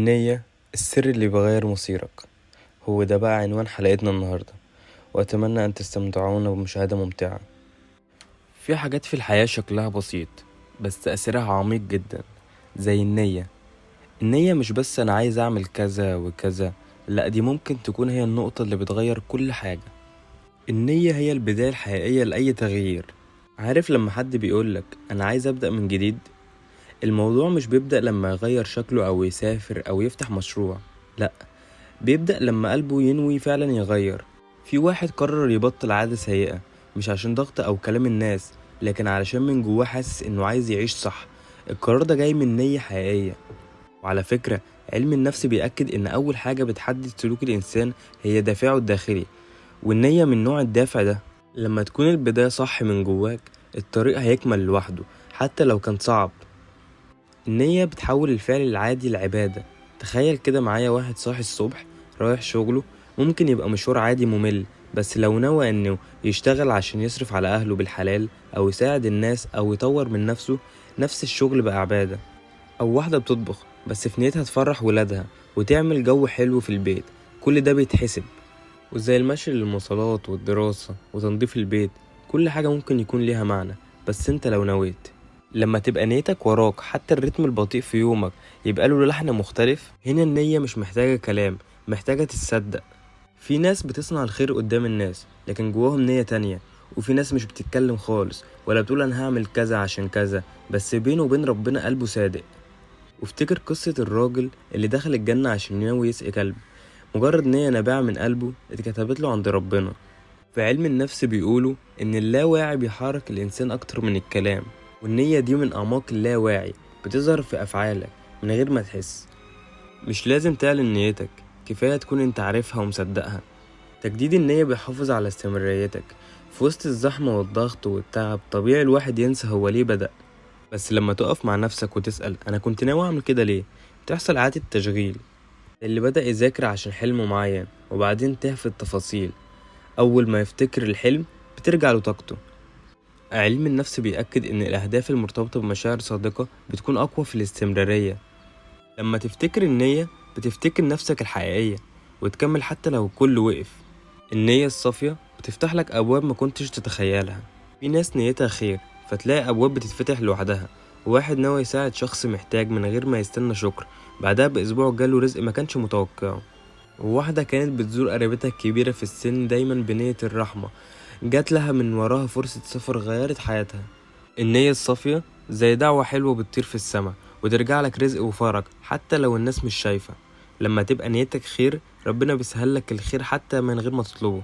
النية، السر اللي بيغير مصيرك. هو ده بقى عنوان حلقتنا النهاردة، وأتمنى أن تستمتعون بمشاهدة ممتعة. في حاجات في الحياة شكلها بسيط بس تأثيرها عميق جدا، زي النية. النية مش بس أنا عايز أعمل كذا وكذا، لأ، دي ممكن تكون هي النقطة اللي بتغير كل حاجة. النية هي البداية الحقيقية لأي تغيير. عارف لما حد بيقولك أنا عايز أبدأ من جديد، الموضوع مش بيبدأ لما يغير شكله أو يسافر أو يفتح مشروع، لأ، بيبدأ لما قلبه ينوي فعلا يغير. في واحد قرر يبطل عادة سيئة، مش عشان ضغط أو كلام الناس، لكن علشان من جواه حاسس إنه عايز يعيش صح. القرار ده جاي من نية حقيقية. وعلى فكرة، علم النفس بيأكد إن أول حاجة بتحدد سلوك الإنسان هي دافعه الداخلي، والنية من نوع الدافع ده. لما تكون البداية صح من جواك، الطريق هيكمل لوحده حتى لو كان صعب. النية بتحول الفعل العادي لعبادة. تخيل كده معايا واحد صاحي الصبح رايح شغله، ممكن يبقى مشوار عادي ممل، بس لو نوى انه يشتغل عشان يصرف على اهله بالحلال او يساعد الناس او يطور من نفسه، نفس الشغل بقى عبادة. او واحدة بتطبخ بس في نيتها تفرح ولادها وتعمل جو حلو في البيت، كل ده بيتحسب. وزي المشي للمواصلات والدراسة وتنظيف البيت، كل حاجة ممكن يكون ليها معنى، بس انت لو نويت. لما تبقى نيتك وراك حتى الرتم البطيء في يومك يبقى له لحن مختلف، هنا النية مش محتاجة كلام، محتاجة تتصدق. في ناس بتصنع الخير قدام الناس لكن جواهم نية تانية، وفي ناس مش بتتكلم خالص ولا بتقول انا هعمل كذا عشان كذا، بس بينه وبين ربنا قلبه صادق. وافتكر قصة الراجل اللي دخل الجنة عشان ينوي يسقي كلب، مجرد نية نابعة من قلبه اتكتبت له عند ربنا. في علم النفس بيقولوا إن اللاواعي بيحرك الإنسان أكتر من الكلام، والنية دي من أعماق اللاواعي بتظهر في أفعالك من غير ما تحس. مش لازم تعلن نيتك، كفاية تكون انت عارفها ومصدقها. تجديد النية بيحافظ على استمراريتك. في وسط الزحمة والضغط والتعب طبيعي الواحد ينسى هو ليه بدأ، بس لما تقف مع نفسك وتسأل أنا كنت ناوي أعمل كده ليه، بتحصل إعادة تشغيل. اللي بدأ يذاكر عشان حلم معين وبعدين تاه في التفاصيل، أول ما يفتكر الحلم بترجع له طاقته. علم النفس بيأكد إن الأهداف المرتبطة بمشاعر صادقة بتكون أقوى في الاستمرارية. لما تفتكر النية بتفتكر نفسك الحقيقية وتكمل حتى لو الكل وقف. النية الصافية بتفتح لك أبواب ما كنتش تتخيلها. في ناس نيتها خير فتلاقي أبواب بتتفتح لوحدها. واحد ناوي يساعد شخص محتاج من غير ما يستنى شكر، بعدها بأسبوع جاله رزق ما كانش متوقعه. وواحدة كانت بتزور قريبتها الكبيرة في السن دايما بنية الرحمة، جات لها من وراها فرصة سفر غيرت حياتها. النية الصافية زي دعوة حلوة بتطير في السماء وترجع لك رزق وفرج حتى لو الناس مش شايفة. لما تبقى نيتك خير ربنا بيسهل لك الخير حتى من غير ما تطلبه.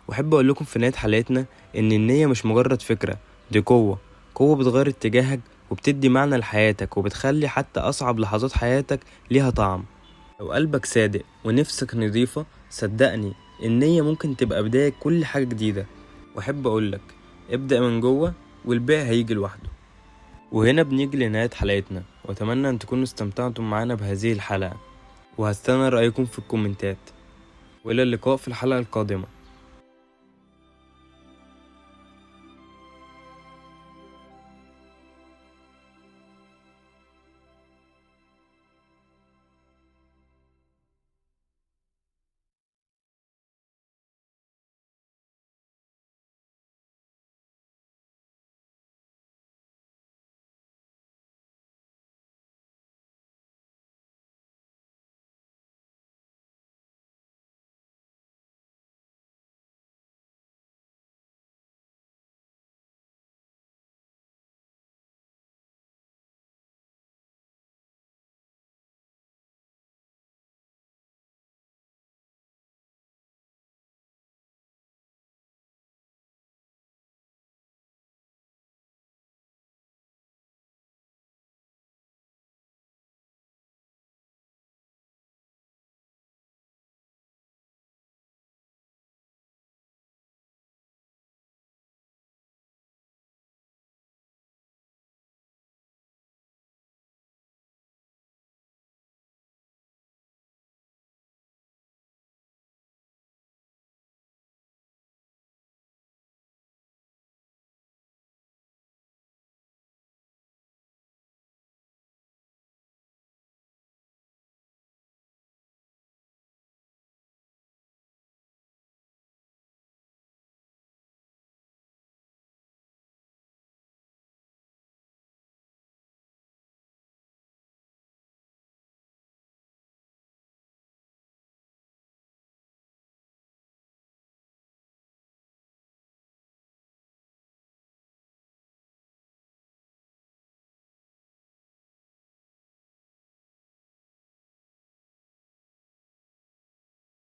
وأحب أقول لكم في نهاية حلقتنا إن النية مش مجرد فكرة، دي قوة بتغير اتجاهك وبتدي معنى لحياتك وبتخلي حتى أصعب لحظات حياتك ليها طعم. لو قلبك صادق ونفسك نظيفة، صدقني النية ممكن تبقى بداية كل حاجة جديدة. وأحب أقولك ابدأ من جوه والباقي هيجي لوحده. وهنا بنيجي لنهاية حلقتنا، وأتمنى أن تكونوا استمتعتم معنا بهذه الحلقة، وهستنى رأيكم في الكومنتات. وإلى اللقاء في الحلقة القادمة.